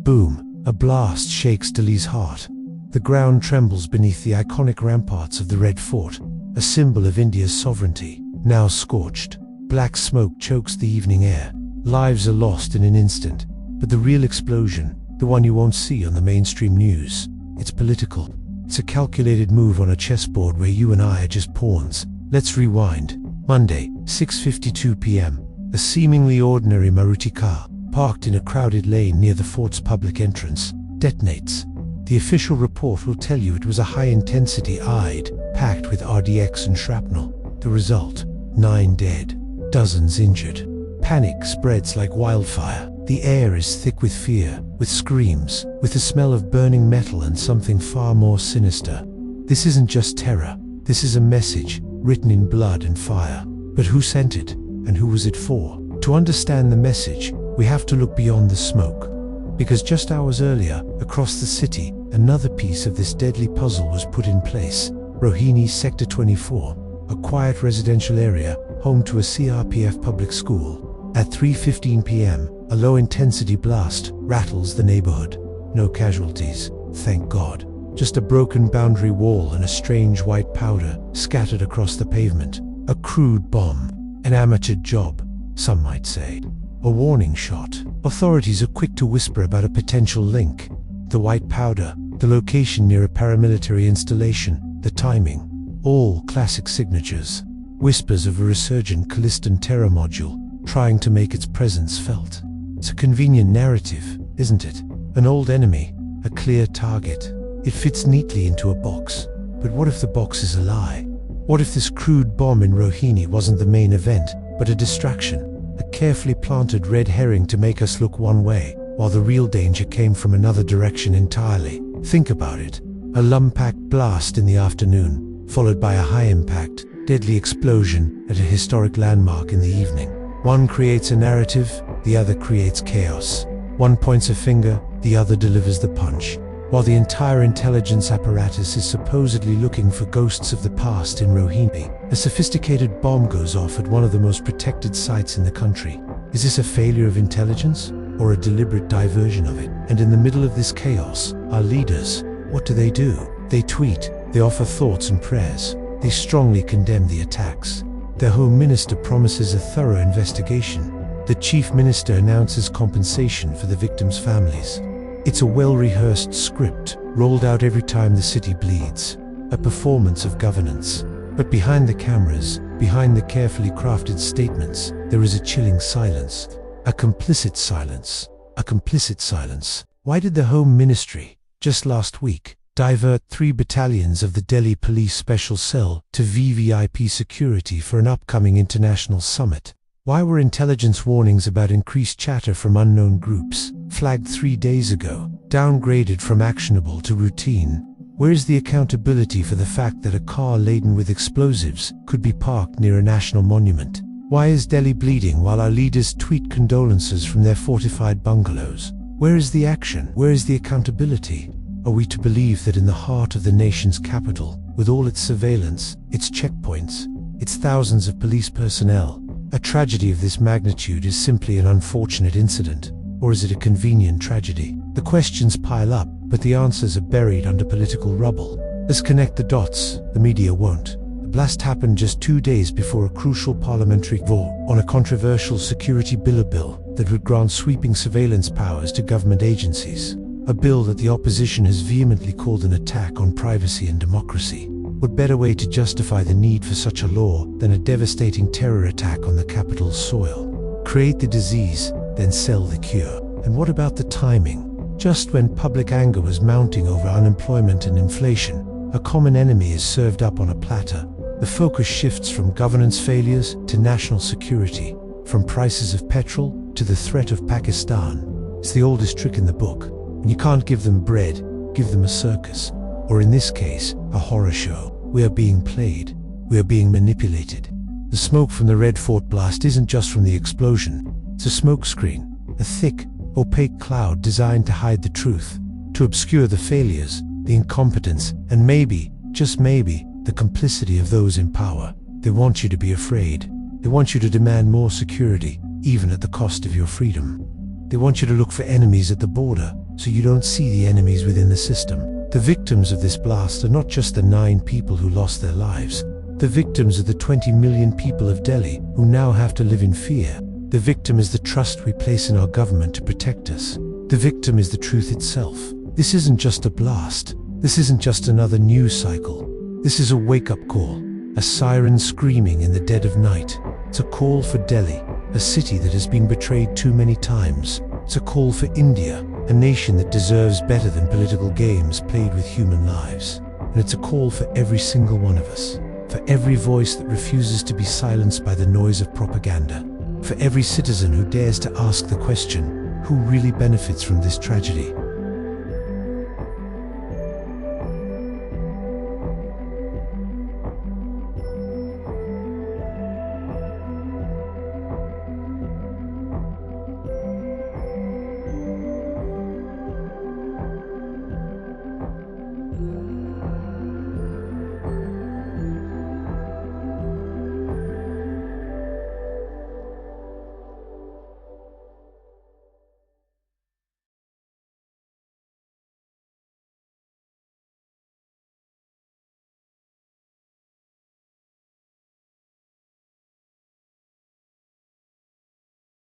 Boom! A blast shakes Delhi's heart. The ground trembles beneath the iconic ramparts of the Red Fort, a symbol of India's sovereignty, now scorched. Black smoke chokes the evening air. Lives are lost in an instant. But the real explosion, the one you won't see on the mainstream news, it's political. It's a calculated move on a chessboard where you and I are just pawns. Let's rewind. Monday, 6:52 p.m. A seemingly ordinary Maruti car, parked in a crowded lane near the fort's public entrance, detonates. The official report will tell you it was a high-intensity IED, packed with RDX and shrapnel. The result? 9 dead, dozens injured. Panic spreads like wildfire. The air is thick with fear, with screams, with the smell of burning metal and something far more sinister. This isn't just terror. This is a message, written in blood and fire. But who sent it? And who was it for? To understand the message, we have to look beyond the smoke. Because just hours earlier, across the city, another piece of this deadly puzzle was put in place. Rohini Sector 24, a quiet residential area, home to a CRPF public school. At 3:15 p.m., a low-intensity blast rattles the neighborhood. No casualties, thank God. Just a broken boundary wall and a strange white powder scattered across the pavement. A crude bomb. An amateur job, some might say. A warning shot. Authorities are quick to whisper about a potential link. The white powder, the location near a paramilitary installation, the timing. All classic signatures. Whispers of a resurgent Khalistan terror module, trying to make its presence felt. It's a convenient narrative, isn't it? An old enemy, a clear target. It fits neatly into a box. But what if the box is a lie? What if this crude bomb in Rohini wasn't the main event, but a distraction? A carefully planted red herring to make us look one way, while the real danger came from another direction entirely. Think about it. A lump-packed blast in the afternoon, followed by a high-impact, deadly explosion at a historic landmark in the evening. One creates a narrative, the other creates chaos. One points a finger, the other delivers the punch. While the entire intelligence apparatus is supposedly looking for ghosts of the past in Rohini, a sophisticated bomb goes off at one of the most protected sites in the country. Is this a failure of intelligence, or a deliberate diversion of it? And in the middle of this chaos, our leaders, what do? They tweet, they offer thoughts and prayers. They strongly condemn the attacks. Their Home Minister promises a thorough investigation. The Chief Minister announces compensation for the victims' families. It's a well-rehearsed script, rolled out every time the city bleeds. A performance of governance. But behind the cameras, behind the carefully crafted statements, there is a chilling silence. A complicit silence. A complicit silence. Why did the Home Ministry, just last week, divert 3 battalions of the Delhi Police Special Cell to VVIP security for an upcoming international summit? Why were intelligence warnings about increased chatter from unknown groups, flagged 3 days ago, downgraded from actionable to routine? Where is the accountability for the fact that a car laden with explosives could be parked near a national monument? Why is Delhi bleeding while our leaders tweet condolences from their fortified bungalows? Where is the action? Where is the accountability? Are we to believe that in the heart of the nation's capital, with all its surveillance, its checkpoints, its thousands of police personnel, a tragedy of this magnitude is simply an unfortunate incident? Or is it a convenient tragedy? The questions pile up, but the answers are buried under political rubble. Let's connect the dots. The media won't. The blast happened just 2 days before a crucial parliamentary vote on a controversial security bill that would grant sweeping surveillance powers to government agencies. A bill that the opposition has vehemently called an attack on privacy and democracy. What better way to justify the need for such a law than a devastating terror attack on the capital's soil? Create the disease, then sell the cure. And what about the timing? Just when public anger was mounting over unemployment and inflation, a common enemy is served up on a platter. The focus shifts from governance failures to national security, from prices of petrol to the threat of Pakistan. It's the oldest trick in the book. When you can't give them bread, give them a circus. Or in this case, a horror show. We are being played. We are being manipulated. The smoke from the Red Fort blast isn't just from the explosion. It's a smokescreen, a thick, opaque cloud designed to hide the truth, to obscure the failures, the incompetence, and maybe, just maybe, the complicity of those in power. They want you to be afraid. They want you to demand more security, even at the cost of your freedom. They want you to look for enemies at the border, so you don't see the enemies within the system. The victims of this blast are not just the 9 people who lost their lives. The victims are the 20 million people of Delhi who now have to live in fear. The victim is the trust we place in our government to protect us. The victim is the truth itself. This isn't just a blast. This isn't just another news cycle. This is a wake-up call, a siren screaming in the dead of night. It's a call for Delhi, a city that has been betrayed too many times. It's a call for India, a nation that deserves better than political games played with human lives. And it's a call for every single one of us, for every voice that refuses to be silenced by the noise of propaganda, for every citizen who dares to ask the question, who really benefits from this tragedy?